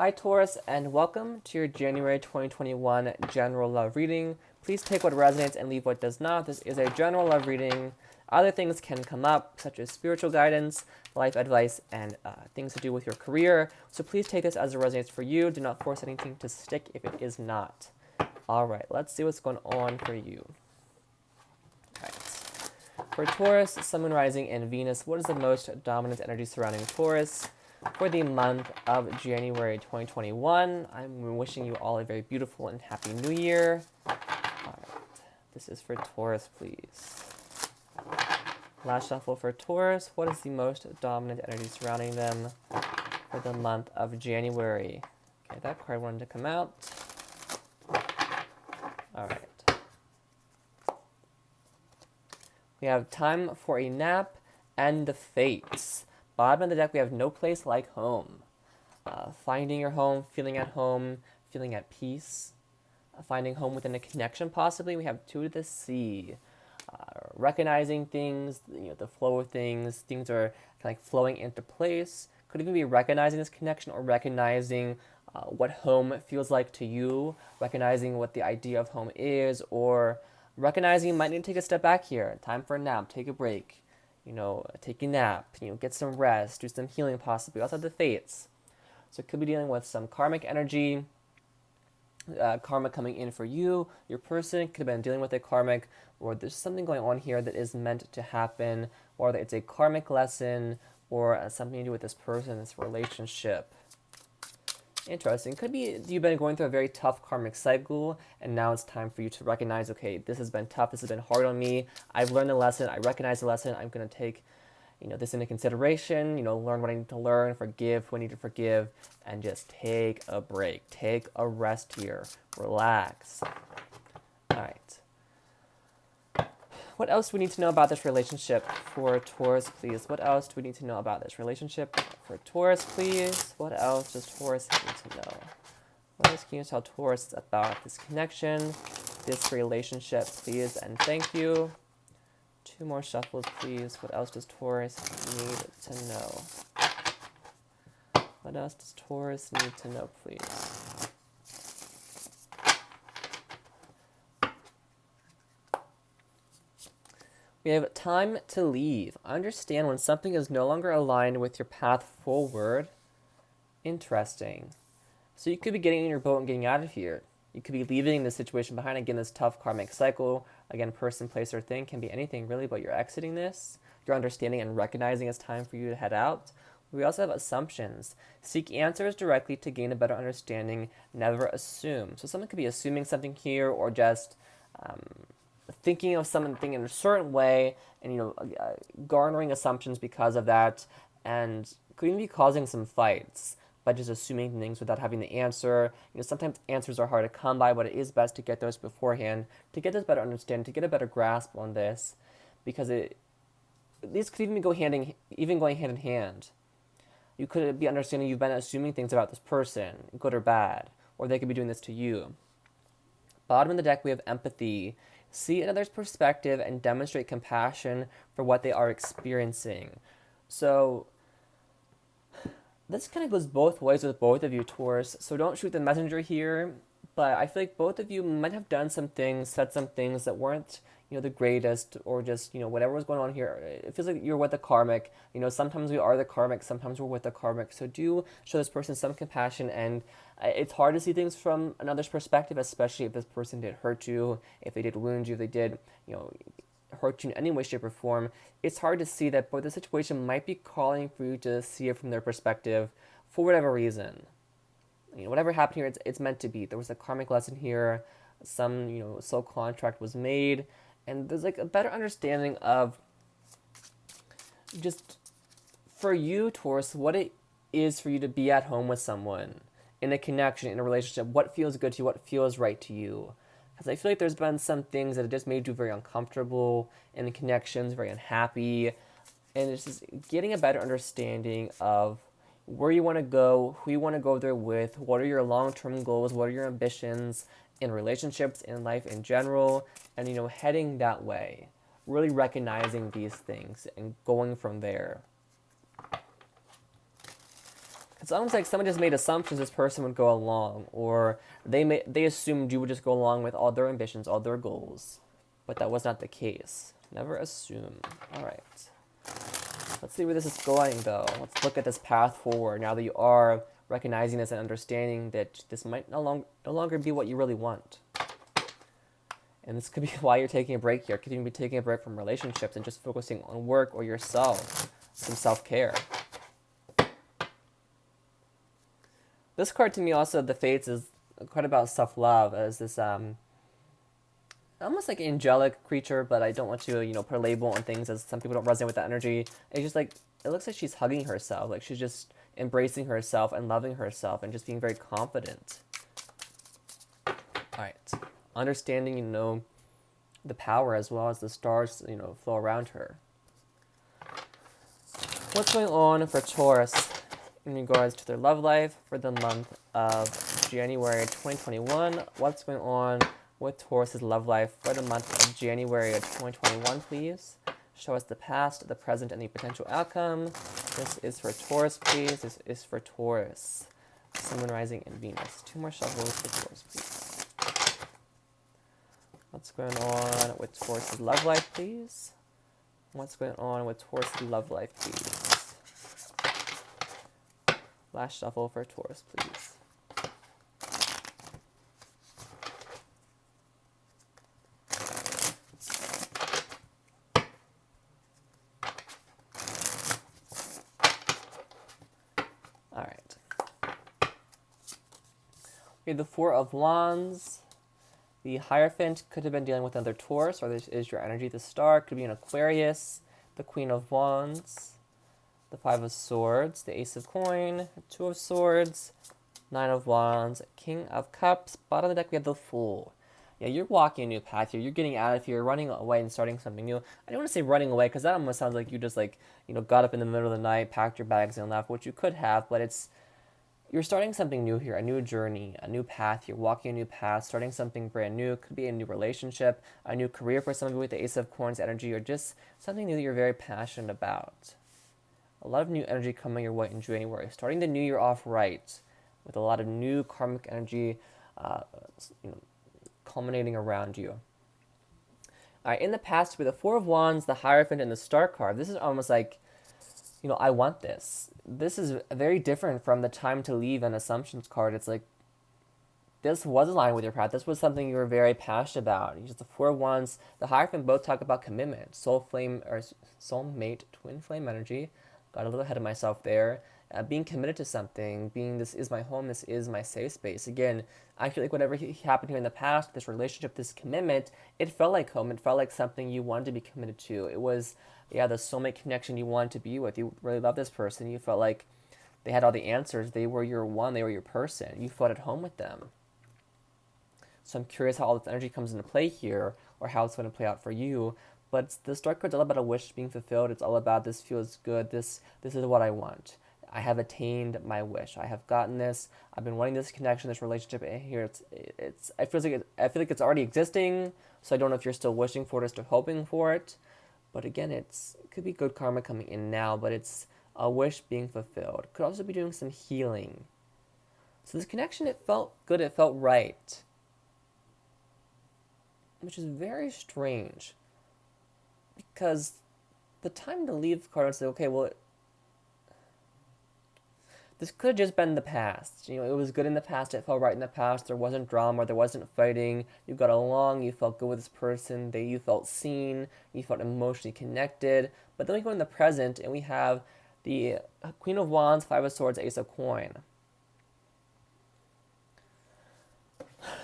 Hi Taurus, and welcome to your January 2021 general love reading. Please take what resonates and leave what does not. This is a general love reading. Other things can come up, such as spiritual guidance, life advice, and things to do with your career. So please take this as it resonates for you. Do not force anything to stick if it is not. All right, let's see what's going on for you. All right. For Taurus, Sun, Moon, Rising, and Venus, what is the most dominant energy surrounding Taurus for the month of January 2021? I'm wishing you all a very beautiful and happy new year. All right, this is for Taurus, please. Last shuffle for Taurus, what is the most dominant energy surrounding them for the month of January? Okay, that card wanted to come out. All right. We have time for a nap and the fates. Bottom of the deck, we have no place like home. Finding your home, feeling at home, feeling at peace. Finding home within a connection, possibly. We have two to the sea. Recognizing things, the flow of things. Things are kind of like flowing into place. Could even be recognizing this connection or recognizing what home feels like to you. Recognizing what the idea of home is, or recognizing you might need to take a step back here. Time for a nap, take a break. Take a nap, get some rest, do some healing possibly. We also have the fates. So it could be dealing with some karmic energy, karma coming in for you, your person. Could have been dealing with a karmic, or there's something going on here that is meant to happen, or it's a karmic lesson, or something to do with this person, this relationship. Interesting. Could be you've been going through a very tough karmic cycle, and now it's time for you to recognize, okay, this has been tough, this has been hard on me, I've learned the lesson, I recognize the lesson, I'm going to take this into consideration, learn what I need to learn, forgive what I need to forgive, and just take a break, take a rest here, relax. All right. What else do we need to know about this relationship for Taurus, please? What else do we need to know about this relationship for Taurus, please? What else does Taurus need to know? What else can you tell Taurus about this connection, this relationship, please? And thank you. Two more shuffles, please. What else does Taurus need to know? What else does Taurus need to know, please? We have time to leave. Understand when something is no longer aligned with your path forward. Interesting. So you could be getting in your boat and getting out of here. You could be leaving this situation behind. Again, this tough karmic cycle. Again, person, place, or thing can be anything really, but you're exiting this. You're understanding and recognizing it's time for you to head out. We also have assumptions. Seek answers directly to gain a better understanding. Never assume. So someone could be assuming something here, or just thinking of something in a certain way, and garnering assumptions because of that, and could even be causing some fights by just assuming things without having the answer. Sometimes answers are hard to come by, but it is best to get those beforehand to get this better understanding, to get a better grasp on this, because these could even going hand in hand. You could be understanding you've been assuming things about this person, good or bad, or they could be doing this to you. Bottom of the deck, we have empathy. See another's perspective and demonstrate compassion for what they are experiencing. So this kind of goes both ways with both of you, Taurus. So don't shoot the messenger here, but I feel like both of you might have done some things, said some things that weren't, the greatest, or just, whatever was going on here. It feels like you're with the karmic. Sometimes we are the karmic, sometimes we're with the karmic. So do show this person some compassion, and it's hard to see things from another's perspective, especially if this person did hurt you, if they did wound you, if they did, hurt you in any way, shape, or form. It's hard to see that, but the situation might be calling for you to see it from their perspective for whatever reason. Whatever happened here, it's meant to be. There was a karmic lesson here. Some, soul contract was made. And there's like a better understanding of just for you, Taurus, what it is for you to be at home with someone, in a connection, in a relationship, what feels good to you, what feels right to you. Because I feel like there's been some things that have just made you very uncomfortable in the connections, very unhappy. And it's just getting a better understanding of where you want to go, who you want to go there with, what are your long-term goals, what are your ambitions in relationships, in life in general, and heading that way, really recognizing these things and going from there. It's almost like someone just made assumptions this person would go along, or they assumed you would just go along with all their ambitions, all their goals, but that was not the case. Never assume. All right. Let's see where this is going, though. Let's look at this path forward now that you are recognizing this and understanding that this might no longer be what you really want. And this could be why you're taking a break here. Could even be taking a break from relationships and just focusing on work or yourself. Some self-care. This card to me also, the Fates, is quite about self-love as this almost like angelic creature, but I don't want to, put a label on things as some people don't resonate with that energy. It's just like, it looks like she's hugging herself. Like she's just embracing herself and loving herself and just being very confident. All right. Understanding, the power as well as the stars, flow around her. What's going on for Taurus in regards to their love life for the month of January 2021? What's going on with Taurus's love life for the month of January of 2021, please? Show us the past, the present, and the potential outcome. This is for Taurus, please. This is for Taurus. Sun, Moon, Rising, and Venus. 2 more shuffles for Taurus, please. What's going on with Taurus's love life, please? What's going on with Taurus's love life, please? Last shuffle for Taurus, please. All right. We have the Four of Wands. The Hierophant could have been dealing with another Taurus, or this is your energy. The Star could be an Aquarius. The Queen of Wands. The Five of Swords. The Ace of Coin. 2 of Swords. 9 of Wands. King of Cups. Bottom of the deck we have the Fool. Yeah, you're walking a new path here. You're getting out of here, running away and starting something new. I don't want to say running away because that almost sounds like you just got up in the middle of the night, packed your bags and left, which you could have, but you're starting something new here, a new journey, a new path. You're walking a new path, starting something brand new. Could be a new relationship, a new career for some of you with the Ace of Coins energy, or just something new that you're very passionate about. A lot of new energy coming your way in January. Starting the new year off right with a lot of new karmic energy culminating around you. All right, in the past, with the Four of Wands, the Hierophant, and the Star card, this is almost like, I want this. This is very different from the Time to Leave and Assumptions card. It's like, this was aligned with your path. This was something you were very passionate about. Just the Four of Wands, the Hierophant both talk about commitment, soulmate, twin flame energy. Got a little ahead of myself there. Being committed to something, this is my home, this is my safe space. Again, I feel like whatever happened here in the past, this relationship, this commitment, it felt like home. It felt like something you wanted to be committed to. It was, the soulmate connection you wanted to be with. You really love this person. You felt like they had all the answers. They were your one. They were your person. You felt at home with them. So I'm curious how all this energy comes into play here, or how it's going to play out for you. But the Star card's all about a wish being fulfilled. It's all about this feels good. This is what I want. I have attained my wish. I have gotten this. I've been wanting this connection, this relationship. And here I feel like it's already existing. So I don't know if you're still wishing for it or still hoping for it. But again, it could be good karma coming in now, but it's a wish being fulfilled. Could also be doing some healing. So this connection, it felt good. It felt right, which is very strange, because the Time to Leave card would say, okay, well, this could have just been the past. It was good in the past. It felt right in the past. There wasn't drama. There wasn't fighting. You got along. You felt good with this person. You felt seen. You felt emotionally connected. But then we go in the present, and we have the Queen of Wands, Five of Swords, Ace of Coin.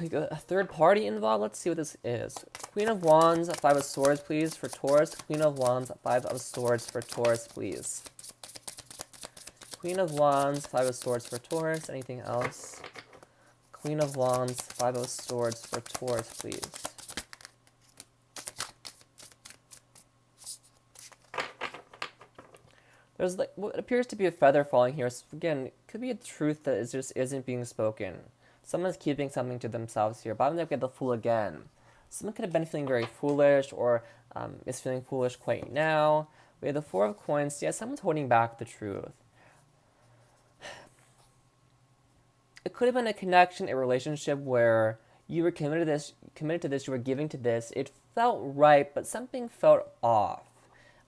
A third party involved. Let's see what this is. Queen of Wands, Five of Swords, please, for Taurus. Queen of Wands, Five of Swords for Taurus, please. Queen of Wands, Five of Swords for Taurus. Anything else? Queen of Wands, Five of Swords for Taurus, please. There's what appears to be a feather falling here. So again, it could be a truth that just isn't being spoken. Someone's keeping something to themselves here. Bottom left, we have the Fool again. Someone could have been feeling very foolish, or is feeling foolish quite now. We have the Four of Coins. Yeah, someone's holding back the truth. could have been a connection, a relationship where you were committed to this, you were giving to this. It felt right, but something felt off.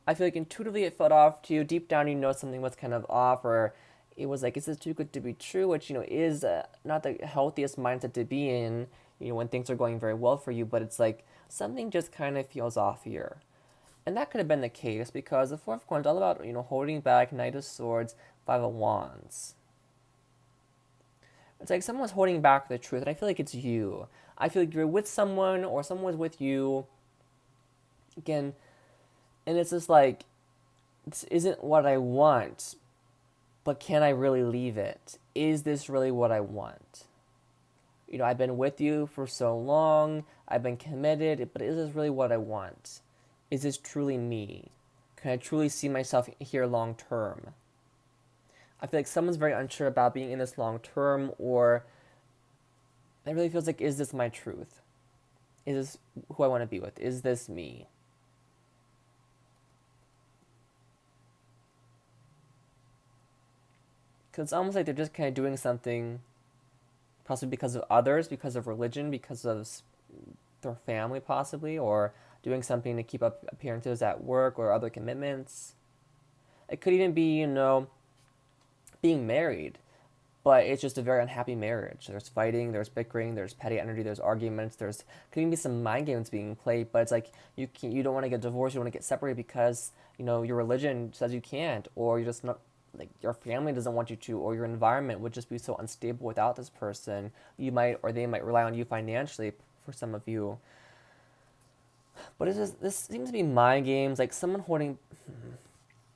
I feel like intuitively it felt off to you. Deep down, you know something was kind of off, or it was like, is this too good to be true? Which, is not the healthiest mindset to be in, when things are going very well for you, but it's like something just kind of feels off here. And that could have been the case because the Four of Coins is all about, holding back, Knight of Swords, Five of Wands. It's like someone's holding back the truth, and I feel like it's you. I feel like you're with someone, or someone's with you. Again, and it's just like, this isn't what I want, but can I really leave it? Is this really what I want? I've been with you for so long, I've been committed, but is this really what I want? Is this truly me? Can I truly see myself here long term? I feel like someone's very unsure about being in this long term, or it really feels like, is this my truth? Is this who I want to be with? Is this me? Because it's almost like they're just kind of doing something, possibly because of others, because of religion, because of their family possibly, or doing something to keep up appearances at work or other commitments. It could even be, being married, but it's just a very unhappy marriage. There's fighting, there's bickering, there's petty energy, there's arguments, there's could even be some mind games being played, but it's like you don't want to get divorced, you want to get separated because, your religion says you can't, or you're just not, like, your family doesn't want you to, or your environment would just be so unstable without this person. You might, or they might rely on you financially for some of you. But this seems to be mind games, like someone holding.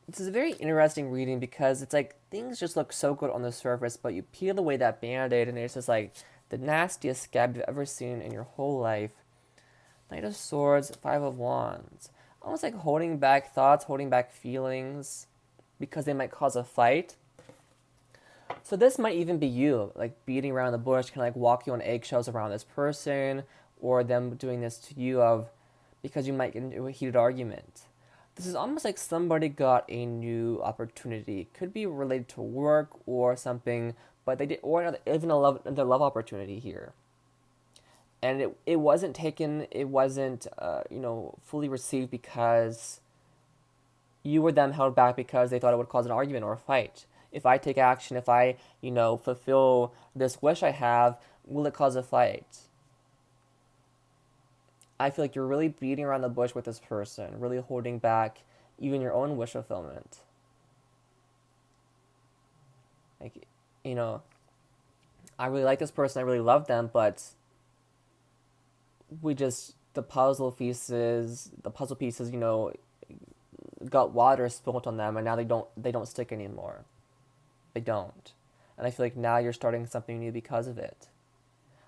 This is a very interesting reading because it's like things just look so good on the surface, but you peel away that band-aid and it's just like the nastiest scab you've ever seen in your whole life. Knight of Swords, Five of Wands. Almost like holding back thoughts, holding back feelings because they might cause a fight. So this might even be you, like beating around the bush, kind of like walking on eggshells around this person, or them doing this to you because you might get into a heated argument. This is almost like somebody got a new opportunity. It could be related to work or something, but they did, or even another love opportunity here. And it wasn't taken, it wasn't, fully received because you were them held back because they thought it would cause an argument or a fight. If I take action, if I, fulfill this wish I have, will it cause a fight? I feel like you're really beating around the bush with this person, really holding back even your own wish fulfillment. Like, I really like this person, I really love them, but the puzzle pieces, got water spilt on them, and now they don't stick anymore. They don't. And I feel like now you're starting something new because of it.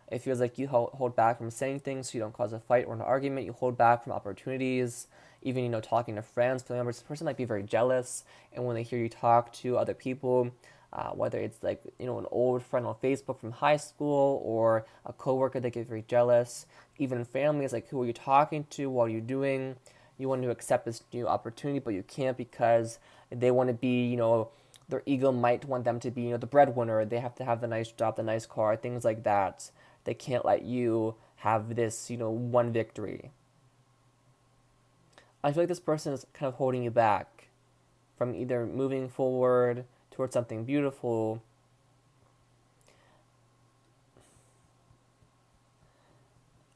It feels like you hold back from saying things so you don't cause a fight or an argument. You hold back from opportunities, even, talking to friends, family members. This person might be very jealous, and when they hear you talk to other people, whether it's like, an old friend on Facebook from high school or a coworker, they get very jealous. Even family is like, who are you talking to? What are you doing? You want to accept this new opportunity, but you can't because they want to be, their ego might want them to be, the breadwinner. They have to have the nice job, the nice car, things like that. They can't let you have this, one victory. I feel like this person is kind of holding you back from either moving forward towards something beautiful.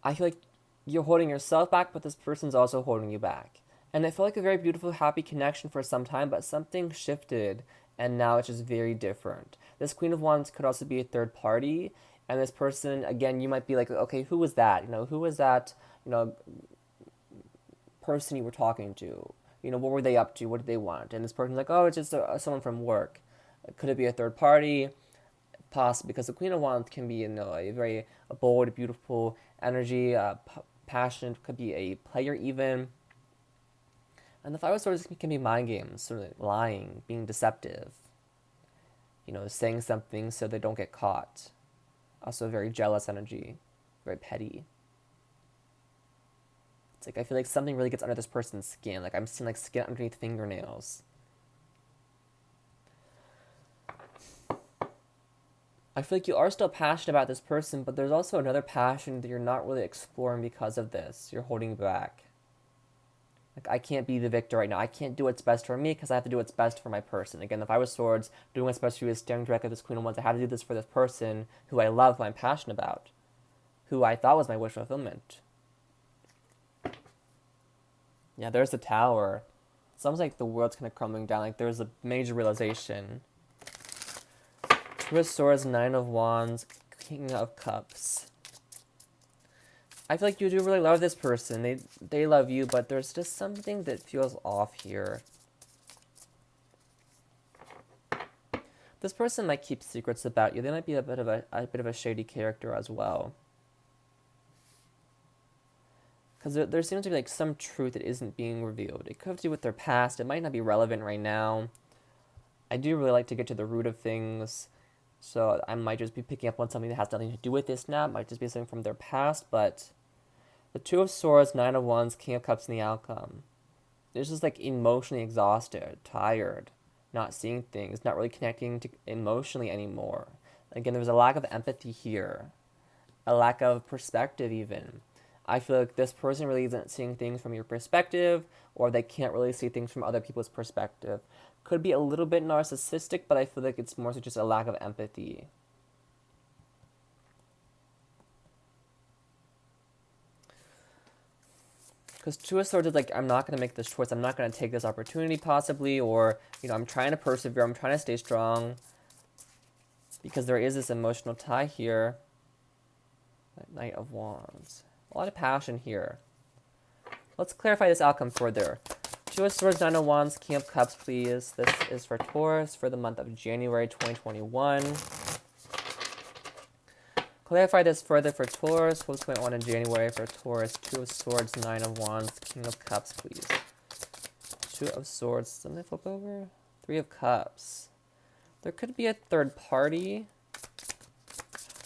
I feel like you're holding yourself back, but this person's also holding you back. And I feel like a very beautiful, happy connection for some time, but something shifted, and now it's just very different. This Queen of Wands could also be a third party, and this person, again, you might be like, okay, who was that? Who was that, person you were talking to? What were they up to? What did they want? And this person's like, oh, it's just someone from work. Could it be a third party? Possibly, because the Queen of Wands can be, a very bold, beautiful energy, passionate, could be a player even. And the Five of Swords can be mind games, sort of lying, being deceptive, saying something so they don't get caught. Also very jealous energy, very petty. It's like I feel like something really gets under this person's skin. Like I'm seeing like skin underneath fingernails. I feel like you are still passionate about this person, but there's also another passion that you're not really exploring because of this. You're holding back. Like, I can't be the victor right now. I can't do what's best for me because I have to do what's best for my person. Again, if I was swords, doing what's best for you is staring directly at this Queen of Wands. I have to do this for this person who I love, who I'm passionate about, who I thought was my wish fulfillment. Yeah, there's the Tower. It's almost like the world's kind of crumbling down. Like, there's a major realization. Two of Swords, Nine of Wands, King of Cups. I feel like you do really love this person. They love you, but there's just something that feels off here. This person might keep secrets about you. They might be a bit of a shady character as well. Because there seems to be like some truth that isn't being revealed. It could have to do with their past. It might not be relevant right now. I do really like to get to the root of things. So I might just be picking up on something that has nothing to do with this now. It might just be something from their past, but the Two of Swords, Nine of Wands, King of Cups, and the outcome. They're just like emotionally exhausted, tired, not seeing things, not really connecting to emotionally anymore. Again, there's a lack of empathy here, a lack of perspective even. I feel like this person really isn't seeing things from your perspective, or they can't really see things from other people's perspective. Could be a little bit narcissistic, but I feel like it's more so just a lack of empathy. Because Two of Swords is like, I'm not going to make this choice. I'm not going to take this opportunity possibly. Or, I'm trying to persevere. I'm trying to stay strong. Because there is this emotional tie here. Knight of Wands. A lot of passion here. Let's clarify this outcome further. Two of Swords, Nine of Wands, King of Cups, please. This is for Taurus for the month of January 2021. Clarify this further for Taurus. What's going on in January for Taurus? Two of Swords, Nine of Wands, King of Cups, please. Two of Swords. Didn't I flip over? Three of Cups. There could be a third party.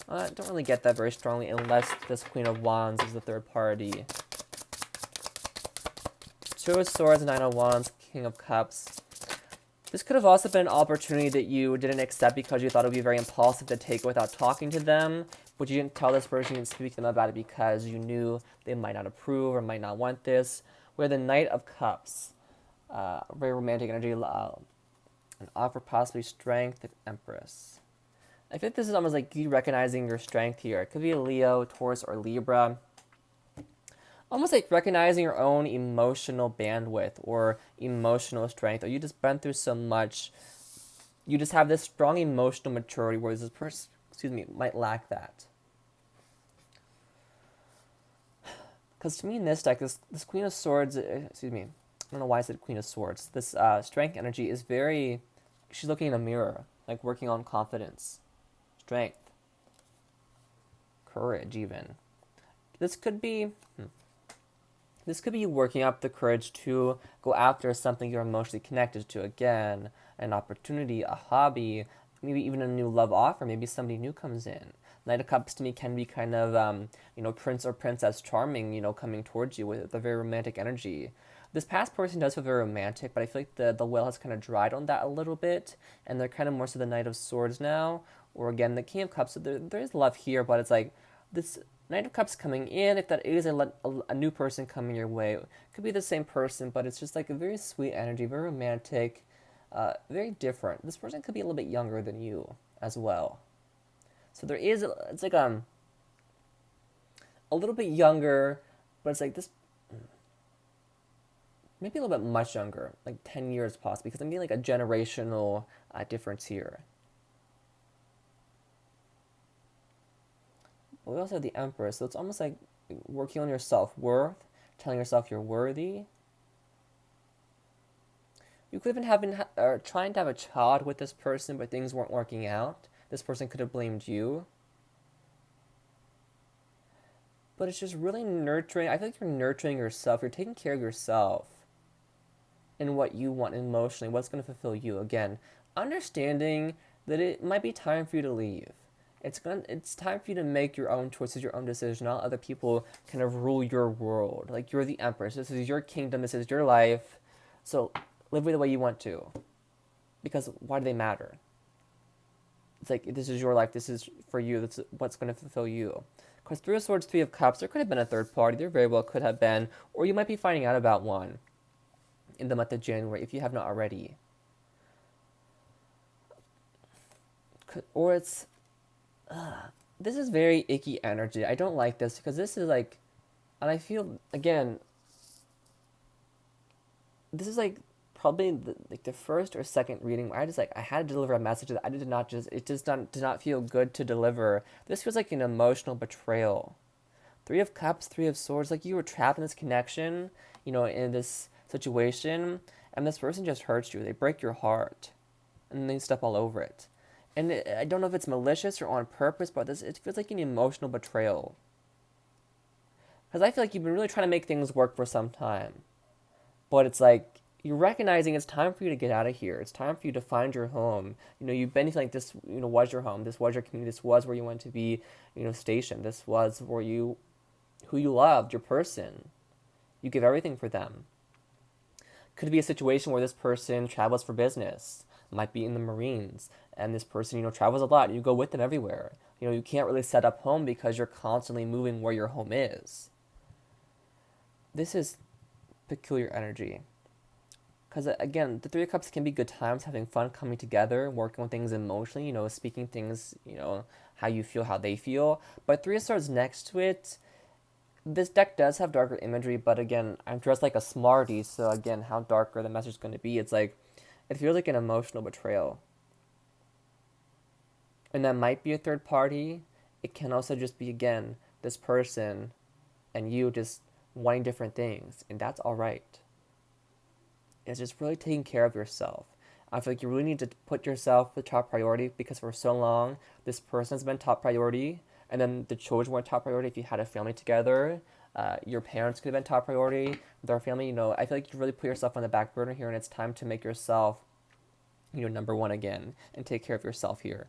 I don't really get that very strongly unless this Queen of Wands is the third party. Two of Swords, Nine of Wands, King of Cups. This could have also been an opportunity that you didn't accept because you thought it would be very impulsive to take it without talking to them. But you didn't tell this person, you didn't speak to them about it because you knew they might not approve or might not want this. We're the Knight of Cups. Very romantic energy. An offer possibly strength, Empress. I think this is almost like you recognizing your strength here. It could be a Leo, Taurus, or Libra. Almost like recognizing your own emotional bandwidth or emotional strength. Or you just been through so much. You just have this strong emotional maturity, whereas this person, might lack that. Because to me in this deck, this Queen of Swords, I don't know why I said Queen of Swords. This strength energy is very, she's looking in a mirror, like working on confidence, strength, courage even. This could be you working up the courage to go after something you're emotionally connected to. Again, an opportunity, a hobby, maybe even a new love offer. Maybe somebody new comes in. Knight of Cups to me can be kind of, Prince or Princess Charming, coming towards you with a very romantic energy. This past person does feel very romantic, but I feel like the well has kind of dried on that a little bit, and they're kind of more so the Knight of Swords now, or again, the King of Cups. So there is love here, but it's like this Knight of Cups coming in, if that is a new person coming your way, it could be the same person, but it's just like a very sweet energy, very romantic, very different. This person could be a little bit younger than you as well. So it's like a little bit younger, but it's like this, maybe a little bit much younger, like 10 years possibly, because I'm getting like a generational difference here. But we also have the Empress, so it's almost like working on your self-worth, telling yourself you're worthy. You could have been trying to have a child with this person, but things weren't working out. This person could have blamed you. But it's just really nurturing. I feel like you're nurturing yourself. You're taking care of yourself and what you want emotionally, what's going to fulfill you. Again, understanding that it might be time for you to leave. It's time for you to make your own choices, your own decisions. Not other people kind of rule your world. Like, you're the Empress. This is your kingdom. This is your life. So live the way you want to. Because why do they matter? It's like, this is your life, this is for you, that's what's going to fulfill you. Because Three of Swords, Three of Cups, there could have been a third party, there very well could have been, or you might be finding out about one in the month of January if you have not already. Or it's, this is very icky energy. I don't like this because this is like, and I feel, again, this is like probably the first or second reading where I had to deliver a message that did not feel good to deliver. This feels like an emotional betrayal. Three of Cups, Three of Swords, like you were trapped in this connection, in this situation, and this person just hurts you. They break your heart, and they step all over it. And I don't know if it's malicious or on purpose, but it feels like an emotional betrayal. Because I feel like you've been really trying to make things work for some time. But it's like, you're recognizing it's time for you to get out of here. It's time for you to find your home. You've been feeling like this, was your home. This was your community. This was where you want to be, stationed. This was who you loved, your person. You give everything for them. Could be a situation where this person travels for business. Might be in the Marines. And this person, travels a lot. You go with them everywhere. You can't really set up home because you're constantly moving where your home is. This is peculiar energy. Because, again, the Three of Cups can be good times, having fun, coming together, working on things emotionally, speaking things, how you feel, how they feel. But Three of Swords next to it, this deck does have darker imagery, but again, I'm dressed like a smarty, so again, how darker the message is going to be. It's like, it feels like an emotional betrayal. And that might be a third party. It can also just be, again, this person and you just wanting different things, and that's all right. It's just really taking care of yourself. I feel like you really need to put yourself the top priority, because for so long, this person has been top priority, and then the children weren't top priority. If you had a family together, your parents could have been top priority. Their family, I feel like you really put yourself on the back burner here, and it's time to make yourself, number one again, and take care of yourself here.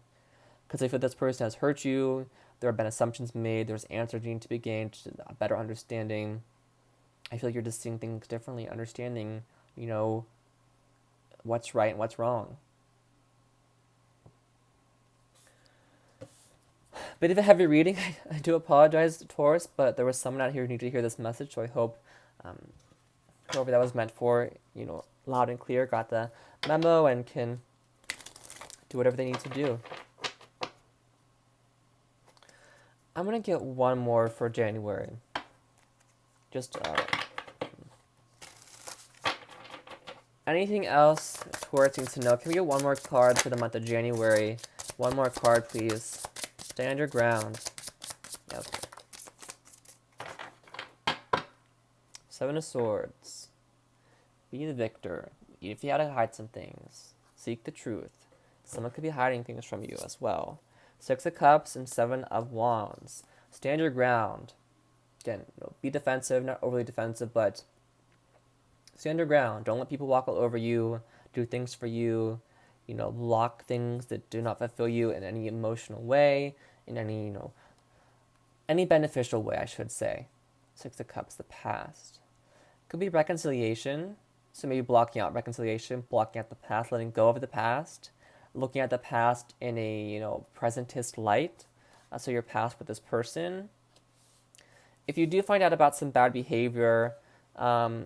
Because if this person has hurt you, there have been assumptions made, there's answers needing to be gained, a better understanding. I feel like you're just seeing things differently, understanding, what's right and what's wrong. Bit of a heavy reading. I do apologize, Taurus, but there was someone out here who needed to hear this message, so I hope whoever that was meant for, loud and clear, got the memo and can do whatever they need to do. I'm going to get one more for January. Just, anything else Taurus needs to know? Can we get one more card for the month of January? One more card, please. Stand your ground. Yep. Seven of Swords. Be the victor. If you had to hide some things, seek the truth. Someone could be hiding things from you as well. Six of Cups and Seven of Wands. Stand your ground. Again, be defensive, not overly defensive, but stand your ground. Don't let people walk all over you, do things for you, block things that do not fulfill you in any emotional way, in any beneficial way, I should say. Six of Cups, the past. Could be reconciliation. So maybe blocking out reconciliation, blocking out the past, letting go of the past, looking at the past in a, presentist light. So your past with this person. If you do find out about some bad behavior, I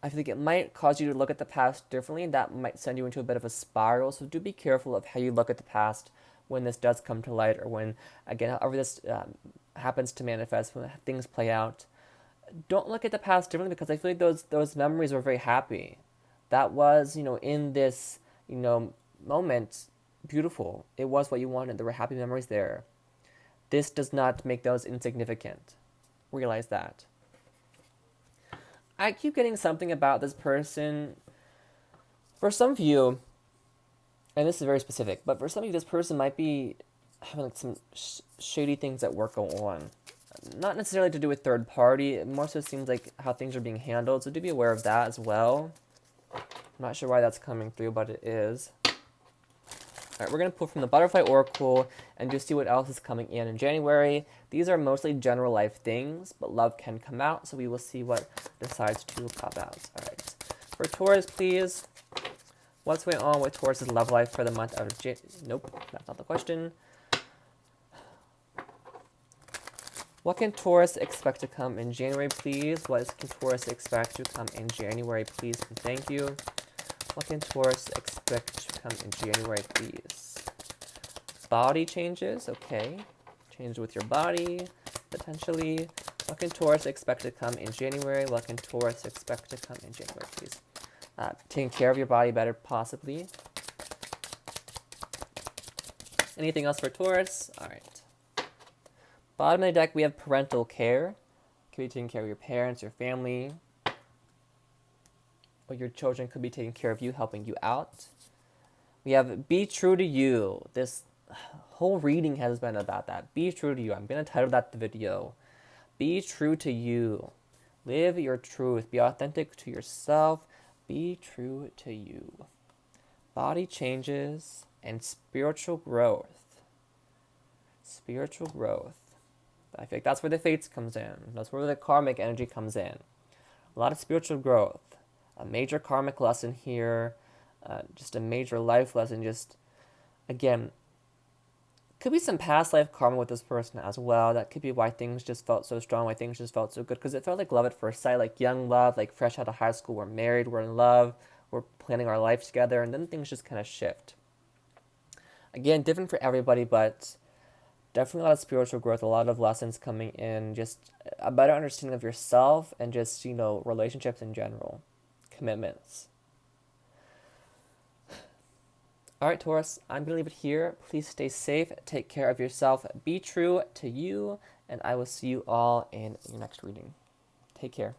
think it might cause you to look at the past differently, and that might send you into a bit of a spiral. So do be careful of how you look at the past when this does come to light, or when, again, however this happens to manifest, when things play out. Don't look at the past differently, because I feel like those memories were very happy. That was, in this, moment, beautiful. It was what you wanted. There were happy memories there. This does not make those insignificant. Realize that. I keep getting something about this person. For some of you, and this is very specific, but for some of you, this person might be having like some shady things at work go on. Not necessarily to do with third party. It more so seems like how things are being handled. So do be aware of that as well. I'm not sure why that's coming through, but it is. All right, we're going to pull from the Butterfly Oracle and just see what else is coming in January. These are mostly general life things, but love can come out, so we will see what decides to pop out. All right. For Taurus, please, What's going on with Taurus's love life for the month of January? Nope, that's not the question. What can Taurus expect to come in January, please? What can Taurus expect to come in January, please? And thank you. What can Taurus expect to come in January, please? Body changes, okay. Change with your body, potentially. What can Taurus expect to come in January? What can Taurus expect to come in January, please? Taking care of your body better, possibly. Anything else for Taurus? All right. Bottom of the deck, we have parental care. Could be taking care of your parents, your family. Or your children could be taking care of you, helping you out. We have be true to you. This whole reading has been about that. Be true to you. I'm going to title that the video. Be true to you. Live your truth. Be authentic to yourself. Be true to you. Body changes and spiritual growth. Spiritual growth. I feel like that's where the fates comes in. That's where the karmic energy comes in. A lot of spiritual growth. A major karmic lesson here. Just a major life lesson. Just, again, could be some past life karma with this person as well. That could be why things just felt so strong, why things just felt so good. Because it felt like love at first sight, like young love, like fresh out of high school. We're married, we're in love, we're planning our life together, and then things just kind of shift. Again, different for everybody, but definitely a lot of spiritual growth, a lot of lessons coming in, just a better understanding of yourself and just, relationships in general, commitments. All right, Taurus, I'm going to leave it here. Please stay safe, take care of yourself, be true to you, and I will see you all in your next reading. Take care.